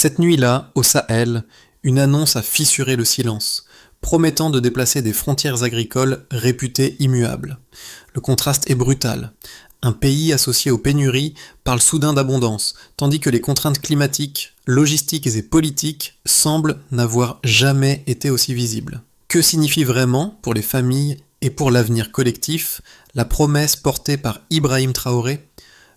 Cette nuit-là, au Sahel, une annonce a fissuré le silence, promettant de déplacer des frontières agricoles réputées immuables. Le contraste est brutal. Un pays associé aux pénuries parle soudain d'abondance, tandis que les contraintes climatiques, logistiques et politiques semblent n'avoir jamais été aussi visibles. Que signifie vraiment, pour les familles et pour l'avenir collectif, la promesse portée par Ibrahim Traoré ?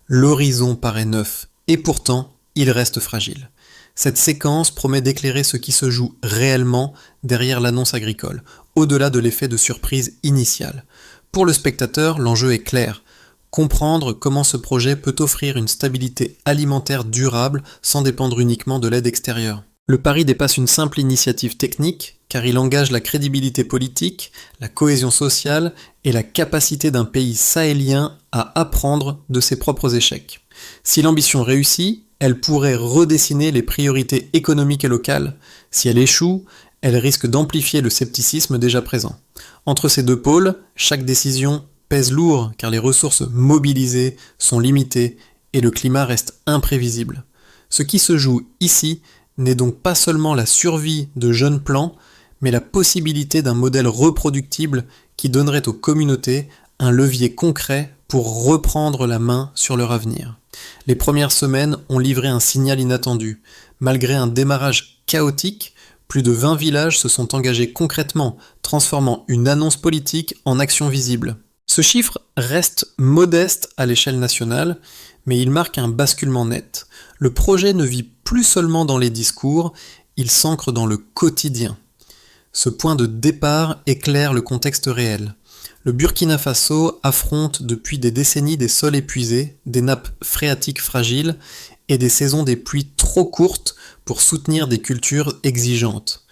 L'horizon paraît neuf, et pourtant, il reste fragile. Cette séquence promet d'éclairer ce qui se joue réellement derrière l'annonce agricole, au-delà de l'effet de surprise initial. Pour le spectateur, l'enjeu est clair. Comprendre comment ce projet peut offrir une stabilité alimentaire durable sans dépendre uniquement de l'aide extérieure. Le pari dépasse une simple initiative technique, car il engage la crédibilité politique, la cohésion sociale et la capacité d'un pays sahélien à apprendre de ses propres échecs. Si l'ambition réussit, elle pourrait redessiner les priorités économiques et locales. Si elle échoue, elle risque d'amplifier le scepticisme déjà présent. Entre ces deux pôles, chaque décision pèse lourd car les ressources mobilisées sont limitées et le climat reste imprévisible. Ce qui se joue ici n'est donc pas seulement la survie de jeunes plants, mais la possibilité d'un modèle reproductible qui donnerait aux communautés un levier concret pour reprendre la main sur leur avenir. Les premières semaines ont livré un signal inattendu. Malgré un démarrage chaotique, plus de 20 villages se sont engagés concrètement, transformant une annonce politique en action visible. Ce chiffre reste modeste à l'échelle nationale, mais il marque un basculement net. Le projet ne vit plus seulement dans les discours, il s'ancre dans le quotidien. Ce point de départ éclaire le contexte réel. Le Burkina Faso affronte depuis des décennies des sols épuisés, des nappes phréatiques fragiles et des saisons des pluies trop courtes pour soutenir des cultures exigeantes.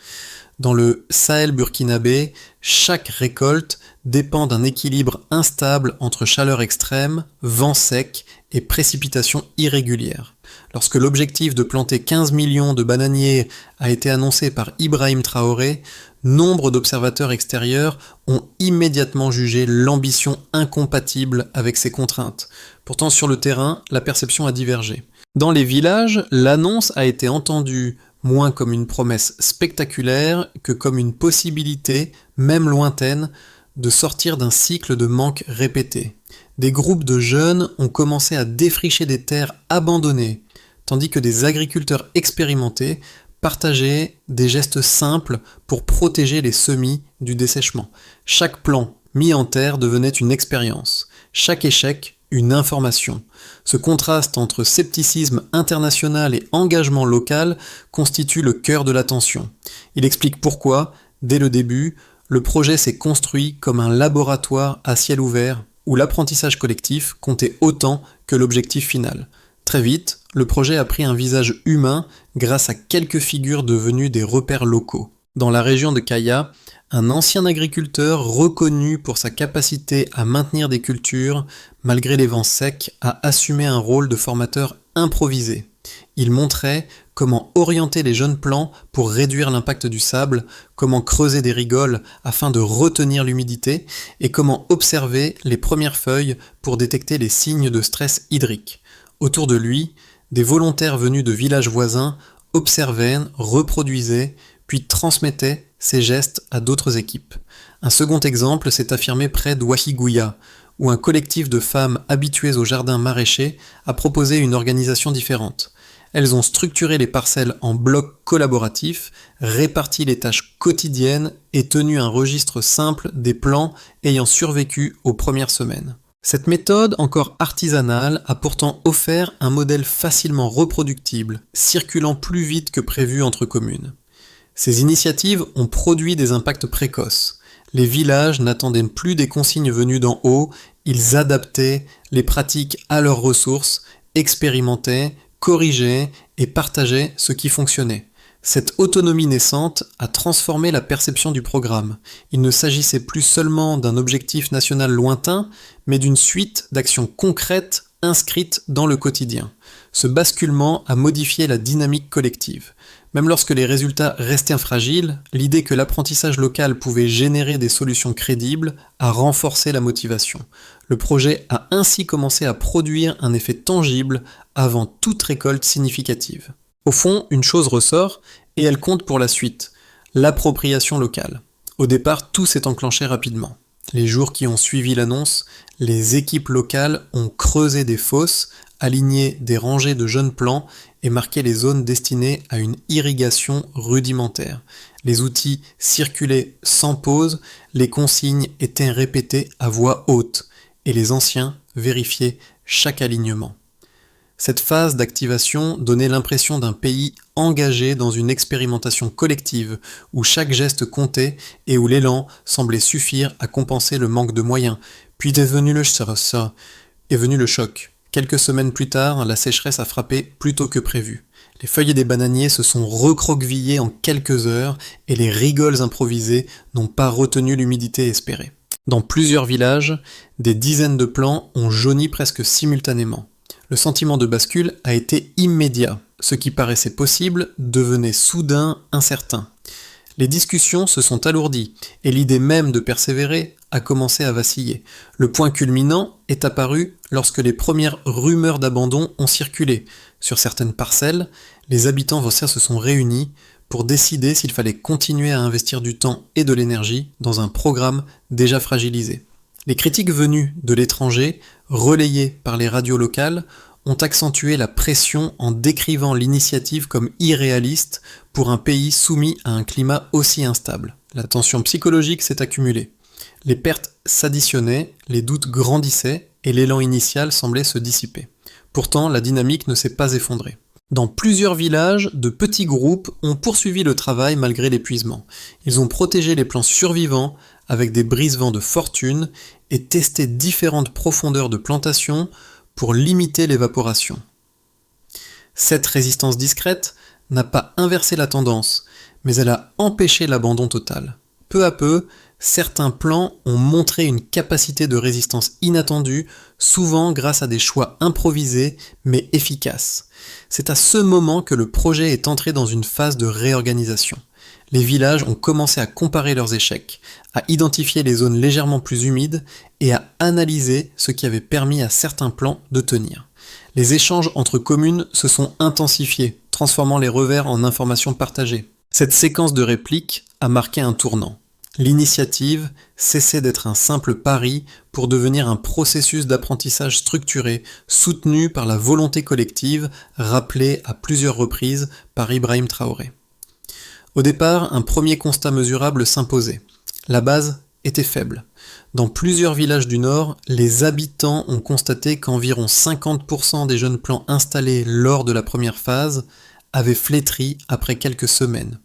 Dans le Sahel burkinabé, chaque récolte dépend d'un équilibre instable entre chaleur extrême, vent sec et précipitations irrégulières. Lorsque l'objectif de planter 15 millions de bananiers a été annoncé par Ibrahim Traoré, nombre d'observateurs extérieurs ont immédiatement jugé l'ambition incompatible avec ces contraintes. Pourtant, sur le terrain, la perception a divergé. Dans les villages, l'annonce a été entendue moins comme une promesse spectaculaire que comme une possibilité, même lointaine, de sortir d'un cycle de manque répété. Des groupes de jeunes ont commencé à défricher des terres abandonnées, tandis que des agriculteurs expérimentés partageaient des gestes simples pour protéger les semis du dessèchement. Chaque plant mis en terre devenait une expérience, chaque échec une information. Ce contraste entre scepticisme international et engagement local constitue le cœur de l'attention. Il explique pourquoi, dès le début, le projet s'est construit comme un laboratoire à ciel ouvert où l'apprentissage collectif comptait autant que l'objectif final. Très vite, le projet a pris un visage humain grâce à quelques figures devenues des repères locaux. Dans la région de Kaya, un ancien agriculteur reconnu pour sa capacité à maintenir des cultures malgré les vents secs a assumé un rôle de formateur improvisé. Il montrait comment orienter les jeunes plants pour réduire l'impact du sable, comment creuser des rigoles afin de retenir l'humidité et comment observer les premières feuilles pour détecter les signes de stress hydrique. Autour de lui, des volontaires venus de villages voisins observaient, reproduisaient, puis transmettaient ces gestes à d'autres équipes. Un second exemple s'est affirmé près d'Ouahigouya, où un collectif de femmes habituées aux jardins maraîchers a proposé une organisation différente. Elles ont structuré les parcelles en blocs collaboratifs, réparti les tâches quotidiennes et tenu un registre simple des plants ayant survécu aux premières semaines. Cette méthode, encore artisanale, a pourtant offert un modèle facilement reproductible, circulant plus vite que prévu entre communes. Ces initiatives ont produit des impacts précoces. Les villages n'attendaient plus des consignes venues d'en haut, ils adaptaient les pratiques à leurs ressources, expérimentaient, corrigeaient et partageaient ce qui fonctionnait. Cette autonomie naissante a transformé la perception du programme. Il ne s'agissait plus seulement d'un objectif national lointain, mais d'une suite d'actions concrètes inscrites dans le quotidien. Ce basculement a modifié la dynamique collective. Même lorsque les résultats restaient fragiles, l'idée que l'apprentissage local pouvait générer des solutions crédibles a renforcé la motivation. Le projet a ainsi commencé à produire un effet tangible avant toute récolte significative. Au fond, une chose ressort, et elle compte pour la suite, l'appropriation locale. Au départ, tout s'est enclenché rapidement. Les jours qui ont suivi l'annonce, les équipes locales ont creusé des fosses, aligné des rangées de jeunes plants et marqué les zones destinées à une irrigation rudimentaire. Les outils circulaient sans pause, les consignes étaient répétées à voix haute, et les anciens vérifiaient chaque alignement. Cette phase d'activation donnait l'impression d'un pays engagé dans une expérimentation collective, où chaque geste comptait et où l'élan semblait suffire à compenser le manque de moyens. Puis est venu le choc. Quelques semaines plus tard, la sécheresse a frappé plus tôt que prévu. Les feuillets des bananiers se sont recroquevillés en quelques heures et les rigoles improvisées n'ont pas retenu l'humidité espérée. Dans plusieurs villages, des dizaines de plants ont jauni presque simultanément. Le sentiment de bascule a été immédiat. Ce qui paraissait possible devenait soudain incertain. Les discussions se sont alourdies, et l'idée même de persévérer a commencé à vaciller. Le point culminant est apparu lorsque les premières rumeurs d'abandon ont circulé. Sur certaines parcelles, les habitants voisins se sont réunis pour décider s'il fallait continuer à investir du temps et de l'énergie dans un programme déjà fragilisé. Les critiques venues de l'étranger, relayées par les radios locales, ont accentué la pression en décrivant l'initiative comme irréaliste pour un pays soumis à un climat aussi instable. La tension psychologique s'est accumulée. Les pertes s'additionnaient, les doutes grandissaient et l'élan initial semblait se dissiper. Pourtant, la dynamique ne s'est pas effondrée. Dans plusieurs villages, de petits groupes ont poursuivi le travail malgré l'épuisement. Ils ont protégé les plants survivants avec des brise-vents de fortune et testé différentes profondeurs de plantation pour limiter l'évaporation. Cette résistance discrète n'a pas inversé la tendance, mais elle a empêché l'abandon total. Peu à peu, certains plants ont montré une capacité de résistance inattendue, souvent grâce à des choix improvisés mais efficaces. C'est à ce moment que le projet est entré dans une phase de réorganisation. Les villages ont commencé à comparer leurs échecs, à identifier les zones légèrement plus humides et à analyser ce qui avait permis à certains plants de tenir. Les échanges entre communes se sont intensifiés, transformant les revers en informations partagées. Cette séquence de répliques a marqué un tournant. L'initiative cessait d'être un simple pari pour devenir un processus d'apprentissage structuré, soutenu par la volonté collective, rappelée à plusieurs reprises par Ibrahim Traoré. Au départ, un premier constat mesurable s'imposait. La base était faible. Dans plusieurs villages du Nord, les habitants ont constaté qu'environ 50% des jeunes plants installés lors de la première phase avaient flétri après quelques semaines.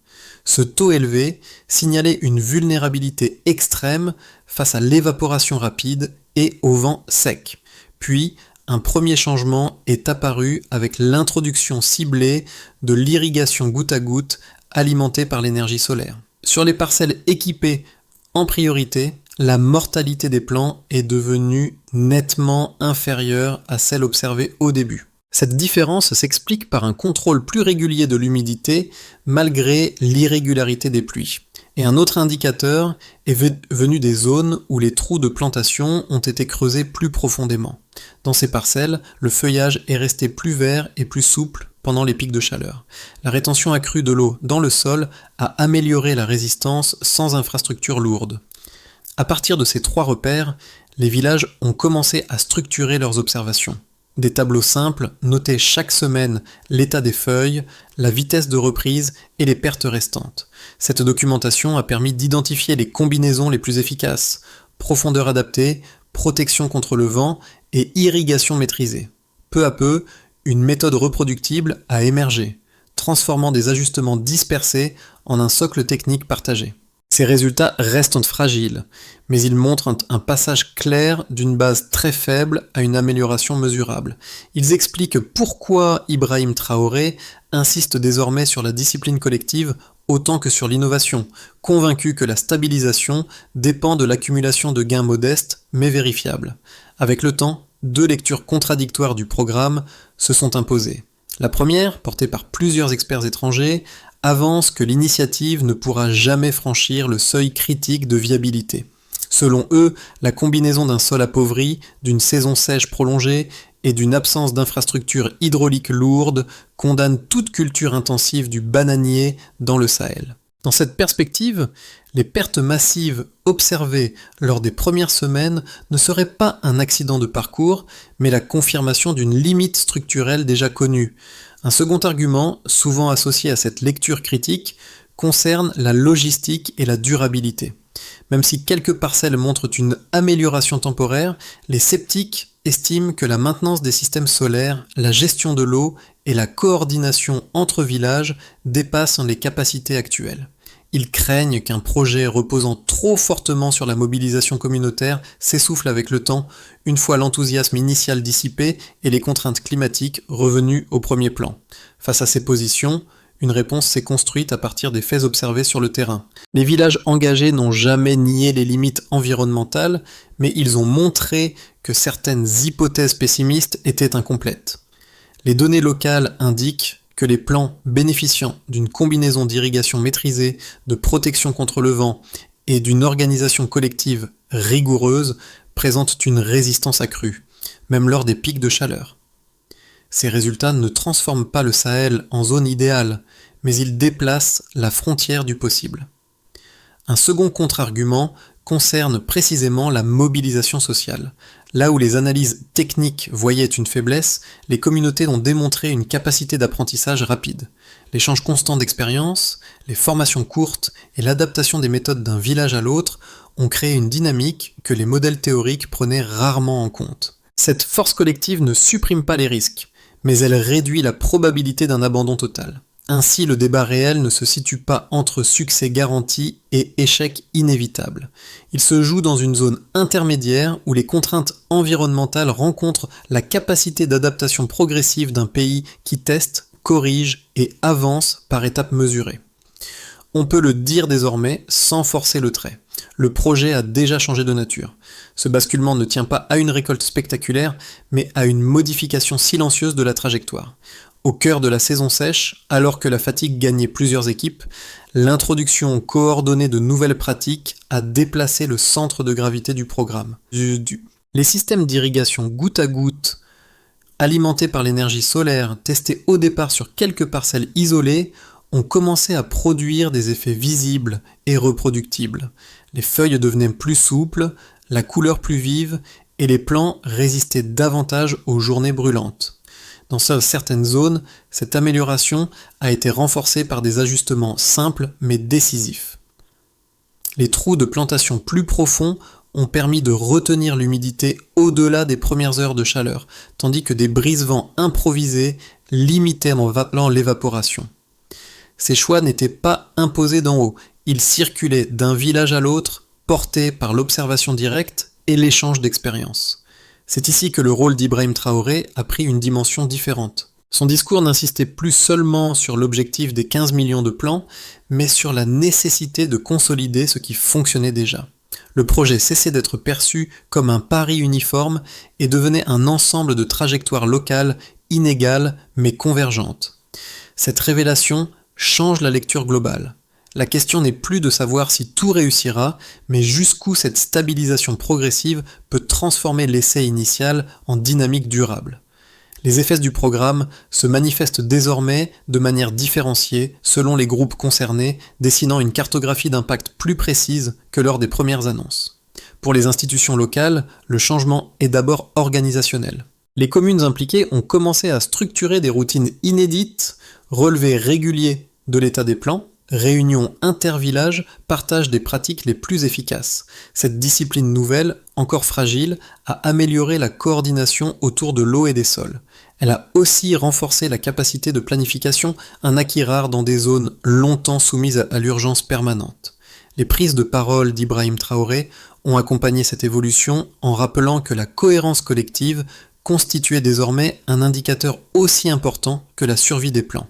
Ce taux élevé signalait une vulnérabilité extrême face à l'évaporation rapide et au vent sec. Puis, un premier changement est apparu avec l'introduction ciblée de l'irrigation goutte à goutte alimentée par l'énergie solaire. Sur les parcelles équipées en priorité, la mortalité des plants est devenue nettement inférieure à celle observée au début. Cette différence s'explique par un contrôle plus régulier de l'humidité malgré l'irrégularité des pluies. Et un autre indicateur est venu des zones où les trous de plantation ont été creusés plus profondément. Dans ces parcelles, le feuillage est resté plus vert et plus souple pendant les pics de chaleur. La rétention accrue de l'eau dans le sol a amélioré la résistance sans infrastructures lourdes. À partir de ces trois repères, les villages ont commencé à structurer leurs observations. Des tableaux simples notaient chaque semaine l'état des feuilles, la vitesse de reprise et les pertes restantes. Cette documentation a permis d'identifier les combinaisons les plus efficaces: profondeur adaptée, protection contre le vent et irrigation maîtrisée. Peu à peu, une méthode reproductible a émergé, transformant des ajustements dispersés en un socle technique partagé. Ces résultats restent fragiles, mais ils montrent un passage clair d'une base très faible à une amélioration mesurable. Ils expliquent pourquoi Ibrahim Traoré insiste désormais sur la discipline collective autant que sur l'innovation, convaincu que la stabilisation dépend de l'accumulation de gains modestes mais vérifiables. Avec le temps, deux lectures contradictoires du programme se sont imposées. La première, portée par plusieurs experts étrangers, avance que l'initiative ne pourra jamais franchir le seuil critique de viabilité. Selon eux, la combinaison d'un sol appauvri, d'une saison sèche prolongée et d'une absence d'infrastructures hydrauliques lourdes condamne toute culture intensive du bananier dans le Sahel. Dans cette perspective, les pertes massives observées lors des premières semaines ne seraient pas un accident de parcours, mais la confirmation d'une limite structurelle déjà connue. Un second argument, souvent associé à cette lecture critique, concerne la logistique et la durabilité. Même si quelques parcelles montrent une amélioration temporaire, les sceptiques estiment que la maintenance des systèmes solaires, la gestion de l'eau et la coordination entre villages dépassent les capacités actuelles. Ils craignent qu'un projet reposant trop fortement sur la mobilisation communautaire s'essouffle avec le temps, une fois l'enthousiasme initial dissipé et les contraintes climatiques revenues au premier plan. Face à ces positions, une réponse s'est construite à partir des faits observés sur le terrain. Les villages engagés n'ont jamais nié les limites environnementales, mais ils ont montré que certaines hypothèses pessimistes étaient incomplètes. Les données locales indiquent que les plans bénéficiant d'une combinaison d'irrigation maîtrisée, de protection contre le vent et d'une organisation collective rigoureuse présentent une résistance accrue, même lors des pics de chaleur. Ces résultats ne transforment pas le Sahel en zone idéale, mais ils déplacent la frontière du possible. Un second contre-argument concerne précisément la mobilisation sociale. Là où les analyses techniques voyaient une faiblesse, les communautés ont démontré une capacité d'apprentissage rapide. L'échange constant d'expériences, les formations courtes et l'adaptation des méthodes d'un village à l'autre ont créé une dynamique que les modèles théoriques prenaient rarement en compte. Cette force collective ne supprime pas les risques, mais elle réduit la probabilité d'un abandon total. Ainsi, le débat réel ne se situe pas entre succès garanti et échec inévitable. Il se joue dans une zone intermédiaire où les contraintes environnementales rencontrent la capacité d'adaptation progressive d'un pays qui teste, corrige et avance par étapes mesurées. On peut le dire désormais sans forcer le trait. Le projet a déjà changé de nature. Ce basculement ne tient pas à une récolte spectaculaire, mais à une modification silencieuse de la trajectoire. Au cœur de la saison sèche, alors que la fatigue gagnait plusieurs équipes, l'introduction coordonnée de nouvelles pratiques a déplacé le centre de gravité du programme. Les systèmes d'irrigation goutte à goutte, alimentés par l'énergie solaire, testés au départ sur quelques parcelles isolées, ont commencé à produire des effets visibles et reproductibles. Les feuilles devenaient plus souples, la couleur plus vive, et les plants résistaient davantage aux journées brûlantes. Dans certaines zones, cette amélioration a été renforcée par des ajustements simples mais décisifs. Les trous de plantation plus profonds ont permis de retenir l'humidité au-delà des premières heures de chaleur, tandis que des brise-vents improvisés limitaient l'évaporation. Ces choix n'étaient pas imposés d'en haut, ils circulaient d'un village à l'autre, portés par l'observation directe et l'échange d'expériences. C'est ici que le rôle d'Ibrahim Traoré a pris une dimension différente. Son discours n'insistait plus seulement sur l'objectif des 15 millions de plants, mais sur la nécessité de consolider ce qui fonctionnait déjà. Le projet cessait d'être perçu comme un pari uniforme et devenait un ensemble de trajectoires locales inégales mais convergentes. Cette révélation change la lecture globale. La question n'est plus de savoir si tout réussira, mais jusqu'où cette stabilisation progressive peut transformer l'essai initial en dynamique durable. Les effets du programme se manifestent désormais de manière différenciée selon les groupes concernés, dessinant une cartographie d'impact plus précise que lors des premières annonces. Pour les institutions locales, le changement est d'abord organisationnel. Les communes impliquées ont commencé à structurer des routines inédites, relevés réguliers de l'état des plans, réunions intervillages, partage des pratiques les plus efficaces. Cette discipline nouvelle, encore fragile, a amélioré la coordination autour de l'eau et des sols. Elle a aussi renforcé la capacité de planification, un acquis rare dans des zones longtemps soumises à l'urgence permanente. Les prises de parole d'Ibrahim Traoré ont accompagné cette évolution en rappelant que la cohérence collective constituait désormais un indicateur aussi important que la survie des plans.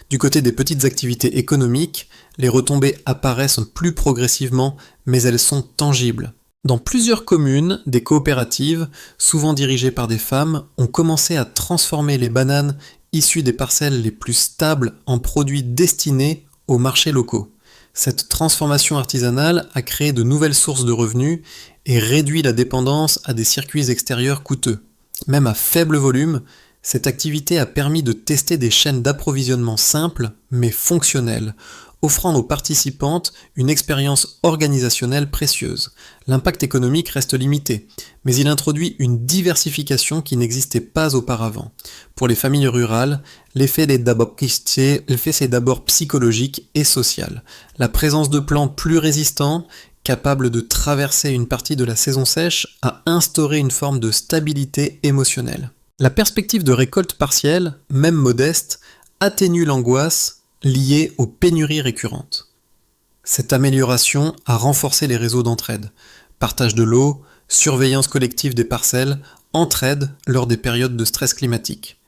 Du côté des petites activités économiques, les retombées apparaissent plus progressivement, mais elles sont tangibles. Dans plusieurs communes, des coopératives, souvent dirigées par des femmes, ont commencé à transformer les bananes issues des parcelles les plus stables en produits destinés aux marchés locaux. Cette transformation artisanale a créé de nouvelles sources de revenus et réduit la dépendance à des circuits extérieurs coûteux. Même à faible volume, cette activité a permis de tester des chaînes d'approvisionnement simples mais fonctionnelles, offrant aux participantes une expérience organisationnelle précieuse. L'impact économique reste limité, mais il introduit une diversification qui n'existait pas auparavant. Pour les familles rurales, l'effet c'est d'abord psychologique et social. La présence de plants plus résistants, capables de traverser une partie de la saison sèche, a instauré une forme de stabilité émotionnelle. La perspective de récolte partielle, même modeste, atténue l'angoisse liée aux pénuries récurrentes. Cette amélioration a renforcé les réseaux d'entraide. Partage de l'eau, surveillance collective des parcelles, entraide lors des périodes de stress climatique.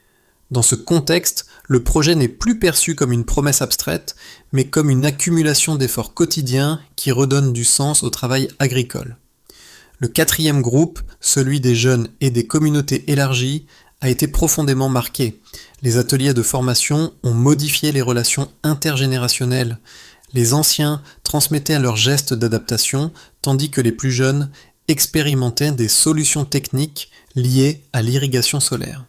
Dans ce contexte, le projet n'est plus perçu comme une promesse abstraite, mais comme une accumulation d'efforts quotidiens qui redonnent du sens au travail agricole. Le quatrième groupe, celui des jeunes et des communautés élargies, a été profondément marqué. Les ateliers de formation ont modifié les relations intergénérationnelles. Les anciens transmettaient leurs gestes d'adaptation, tandis que les plus jeunes expérimentaient des solutions techniques liées à l'irrigation solaire.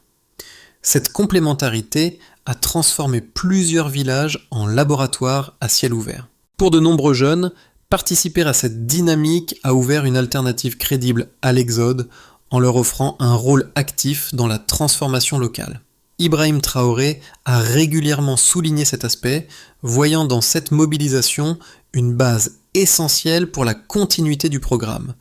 Cette complémentarité a transformé plusieurs villages en laboratoires à ciel ouvert. Pour de nombreux jeunes, participer à cette dynamique a ouvert une alternative crédible à l'exode en leur offrant un rôle actif dans la transformation locale. Ibrahim Traoré a régulièrement souligné cet aspect, voyant dans cette mobilisation une base essentielle pour la continuité du programme.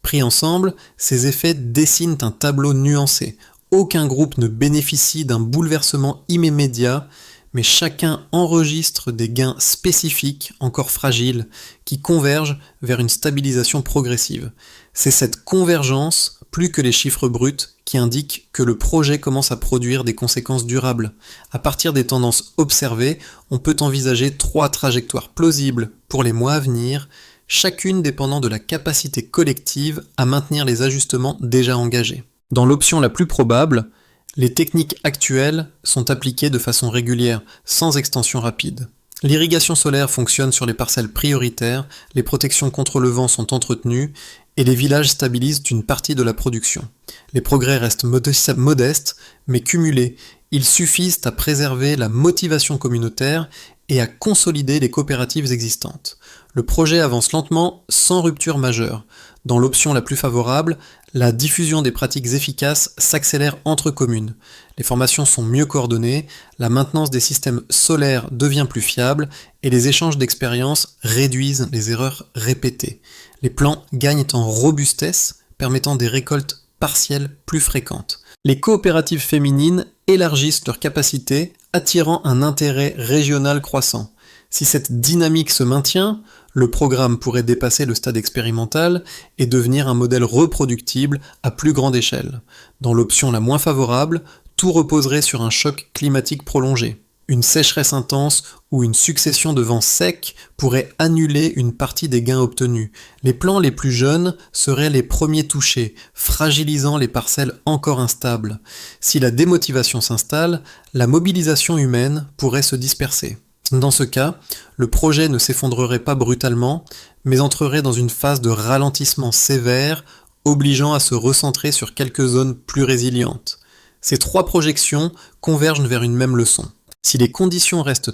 Pris ensemble, ces effets dessinent un tableau nuancé. Aucun groupe ne bénéficie d'un bouleversement immédiat, mais chacun enregistre des gains spécifiques, encore fragiles, qui convergent vers une stabilisation progressive. C'est cette convergence, plus que les chiffres bruts, qui indique que le projet commence à produire des conséquences durables. À partir des tendances observées, on peut envisager 3 trajectoires plausibles pour les mois à venir, chacune dépendant de la capacité collective à maintenir les ajustements déjà engagés. Dans l'option la plus probable, les techniques actuelles sont appliquées de façon régulière, sans extension rapide. L'irrigation solaire fonctionne sur les parcelles prioritaires, les protections contre le vent sont entretenues, et les villages stabilisent une partie de la production. Les progrès restent modestes, mais cumulés. Ils suffisent à préserver la motivation communautaire et à consolider les coopératives existantes. Le projet avance lentement, sans rupture majeure. Dans l'option la plus favorable, la diffusion des pratiques efficaces s'accélère entre communes. Les formations sont mieux coordonnées, la maintenance des systèmes solaires devient plus fiable et les échanges d'expériences réduisent les erreurs répétées. Les plants gagnent en robustesse, permettant des récoltes partielles plus fréquentes. Les coopératives féminines élargissent leurs capacités, attirant un intérêt régional croissant. Si cette dynamique se maintient, le programme pourrait dépasser le stade expérimental et devenir un modèle reproductible à plus grande échelle. Dans l'option la moins favorable, tout reposerait sur un choc climatique prolongé. Une sécheresse intense ou une succession de vents secs pourrait annuler une partie des gains obtenus. Les plants les plus jeunes seraient les premiers touchés, fragilisant les parcelles encore instables. Si la démotivation s'installe, la mobilisation humaine pourrait se disperser. Dans ce cas, le projet ne s'effondrerait pas brutalement, mais entrerait dans une phase de ralentissement sévère, obligeant à se recentrer sur quelques zones plus résilientes. Ces 3 projections convergent vers une même leçon. Si les conditions restent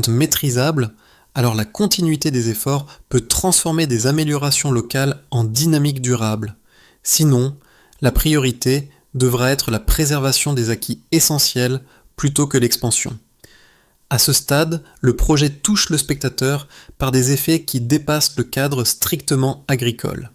maîtrisables, alors la continuité des efforts peut transformer des améliorations locales en dynamique durable. Sinon, la priorité devra être la préservation des acquis essentiels plutôt que l'expansion. À ce stade, le projet touche le spectateur par des effets qui dépassent le cadre strictement agricole.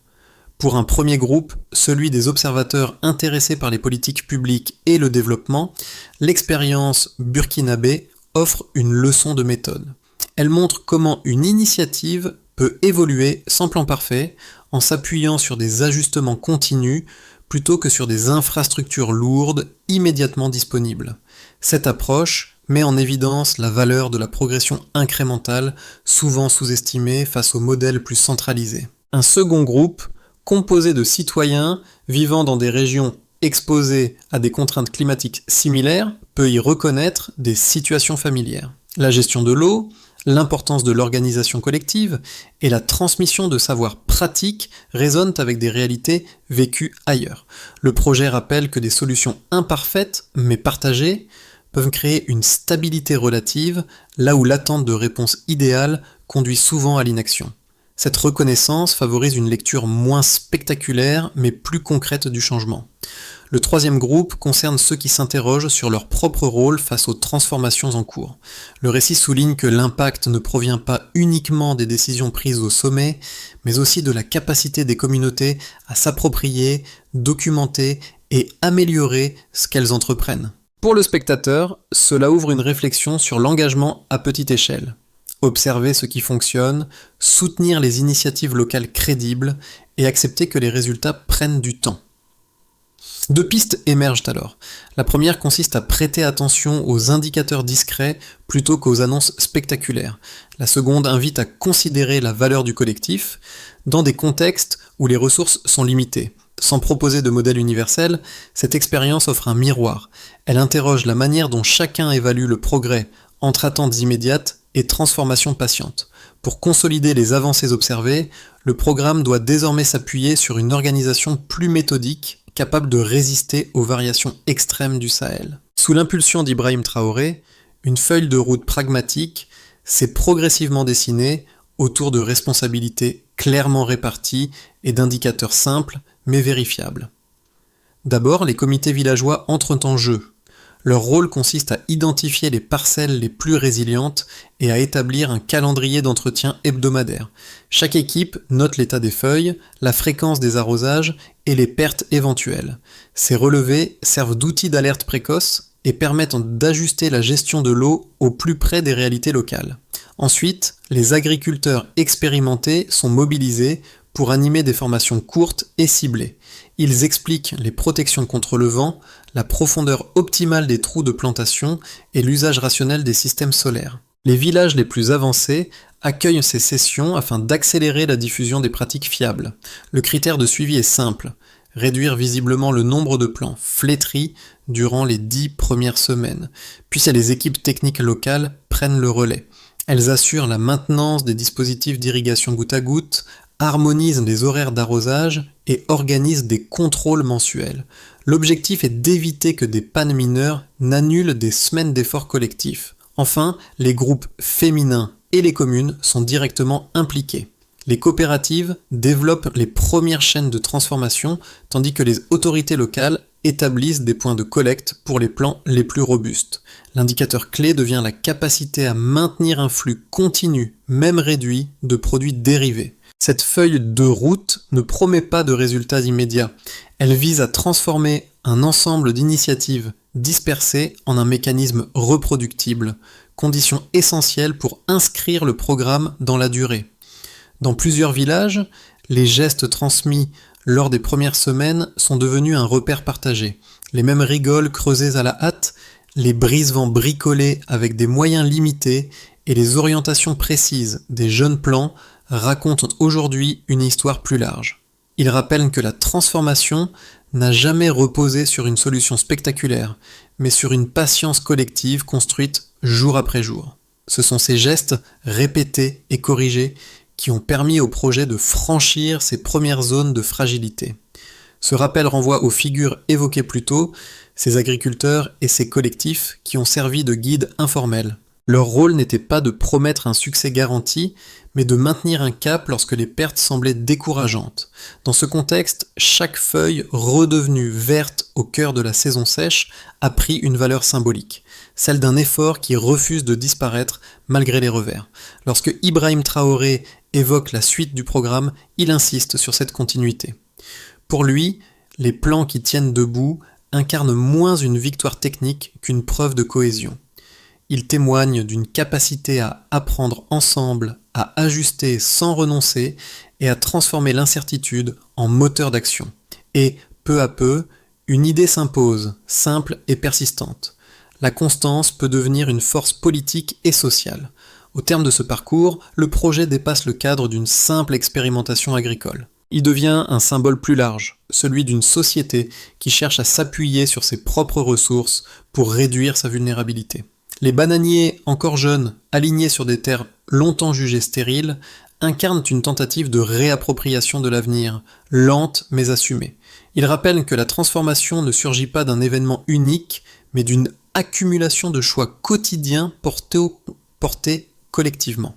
Pour un premier groupe, celui des observateurs intéressés par les politiques publiques et le développement, l'expérience burkinabé offre une leçon de méthode. Elle montre comment une initiative peut évoluer sans plan parfait, en s'appuyant sur des ajustements continus plutôt que sur des infrastructures lourdes immédiatement disponibles. Cette approche met en évidence la valeur de la progression incrémentale, souvent sous-estimée face aux modèles plus centralisés. Un second groupe, composé de citoyens vivant dans des régions exposées à des contraintes climatiques similaires, peut y reconnaître des situations familières. La gestion de l'eau, L'importance de l'organisation collective et la transmission de savoirs pratiques résonnent avec des réalités vécues ailleurs. Le projet rappelle que des solutions imparfaites, mais partagées, peuvent créer une stabilité relative, là où l'attente de réponses idéales conduit souvent à l'inaction. Cette reconnaissance favorise une lecture moins spectaculaire, mais plus concrète du changement. Le troisième groupe concerne ceux qui s'interrogent sur leur propre rôle face aux transformations en cours. Le récit souligne que l'impact ne provient pas uniquement des décisions prises au sommet, mais aussi de la capacité des communautés à s'approprier, documenter et améliorer ce qu'elles entreprennent. Pour le spectateur, cela ouvre une réflexion sur l'engagement à petite échelle. Observer ce qui fonctionne, soutenir les initiatives locales crédibles et accepter que les résultats prennent du temps. Deux pistes émergent alors. La première consiste à prêter attention aux indicateurs discrets plutôt qu'aux annonces spectaculaires. La seconde invite à considérer la valeur du collectif dans des contextes où les ressources sont limitées. Sans proposer de modèle universel, cette expérience offre un miroir. Elle interroge la manière dont chacun évalue le progrès entre attentes immédiates et transformations patientes. Pour consolider les avancées observées, le programme doit désormais s'appuyer sur une organisation plus méthodique, capable de résister aux variations extrêmes du Sahel. Sous l'impulsion d'Ibrahim Traoré, une feuille de route pragmatique s'est progressivement dessinée autour de responsabilités clairement réparties et d'indicateurs simples mais vérifiables. D'abord, les comités villageois entrent en jeu. Leur rôle consiste à identifier les parcelles les plus résilientes et à établir un calendrier d'entretien hebdomadaire. Chaque équipe note l'état des feuilles, la fréquence des arrosages et les pertes éventuelles. Ces relevés servent d'outils d'alerte précoce et permettent d'ajuster la gestion de l'eau au plus près des réalités locales. Ensuite, les agriculteurs expérimentés sont mobilisés pour animer des formations courtes et ciblées. Ils expliquent les protections contre le vent, la profondeur optimale des trous de plantation et l'usage rationnel des systèmes solaires. Les villages les plus avancés accueillent ces sessions afin d'accélérer la diffusion des pratiques fiables. Le critère de suivi est simple, réduire visiblement le nombre de plants flétris durant les 10 premières semaines, puis les équipes techniques locales prennent le relais. Elles assurent la maintenance des dispositifs d'irrigation goutte à goutte, harmonisent les horaires d'arrosage et organisent des contrôles mensuels. L'objectif est d'éviter que des pannes mineures n'annulent des semaines d'efforts collectifs. Enfin, les groupes féminins et les communes sont directement impliqués. Les coopératives développent les premières chaînes de transformation, tandis que les autorités locales établissent des points de collecte pour les plants les plus robustes. L'indicateur clé devient la capacité à maintenir un flux continu, même réduit, de produits dérivés. Cette feuille de route ne promet pas de résultats immédiats. Elle vise à transformer un ensemble d'initiatives dispersées en un mécanisme reproductible, condition essentielle pour inscrire le programme dans la durée. Dans plusieurs villages, les gestes transmis lors des premières semaines sont devenus un repère partagé. Les mêmes rigoles creusées à la hâte, les brise-vents bricolés avec des moyens limités et les orientations précises des jeunes plants racontent aujourd'hui une histoire plus large. Ils rappellent que la transformation n'a jamais reposé sur une solution spectaculaire, mais sur une patience collective construite jour après jour. Ce sont ces gestes répétés et corrigés qui ont permis au projet de franchir ses premières zones de fragilité. Ce rappel renvoie aux figures évoquées plus tôt, ces agriculteurs et ces collectifs qui ont servi de guides informels. Leur rôle n'était pas de promettre un succès garanti, mais de maintenir un cap lorsque les pertes semblaient décourageantes. Dans ce contexte, chaque feuille redevenue verte au cœur de la saison sèche a pris une valeur symbolique, celle d'un effort qui refuse de disparaître malgré les revers. Lorsque Ibrahim Traoré évoque la suite du programme, il insiste sur cette continuité. Pour lui, les plans qui tiennent debout incarnent moins une victoire technique qu'une preuve de cohésion. Il témoigne d'une capacité à apprendre ensemble, à ajuster sans renoncer et à transformer l'incertitude en moteur d'action. Et, peu à peu, une idée s'impose, simple et persistante. La constance peut devenir une force politique et sociale. Au terme de ce parcours, le projet dépasse le cadre d'une simple expérimentation agricole. Il devient un symbole plus large, celui d'une société qui cherche à s'appuyer sur ses propres ressources pour réduire sa vulnérabilité. Les bananiers, encore jeunes, alignés sur des terres longtemps jugées stériles, incarnent une tentative de réappropriation de l'avenir, lente mais assumée. Ils rappellent que la transformation ne surgit pas d'un événement unique, mais d'une accumulation de choix quotidiens portés collectivement.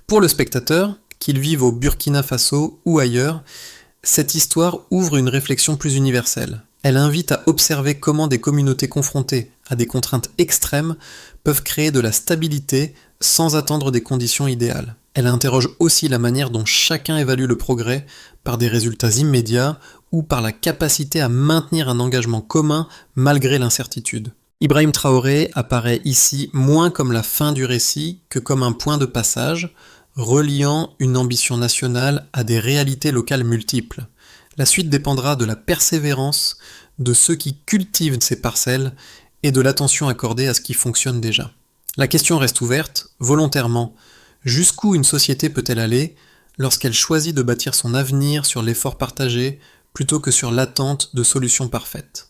Pour le spectateur, qu'il vive au Burkina Faso ou ailleurs, cette histoire ouvre une réflexion plus universelle. Elle invite à observer comment des communautés confrontées à des contraintes extrêmes peuvent créer de la stabilité sans attendre des conditions idéales. Elle interroge aussi la manière dont chacun évalue le progrès par des résultats immédiats ou par la capacité à maintenir un engagement commun malgré l'incertitude. Ibrahim Traoré apparaît ici moins comme la fin du récit que comme un point de passage, reliant une ambition nationale à des réalités locales multiples. La suite dépendra de la persévérance de ceux qui cultivent ces parcelles et de l'attention accordée à ce qui fonctionne déjà. La question reste ouverte, volontairement. Jusqu'où une société peut-elle aller lorsqu'elle choisit de bâtir son avenir sur l'effort partagé plutôt que sur l'attente de solutions parfaites ?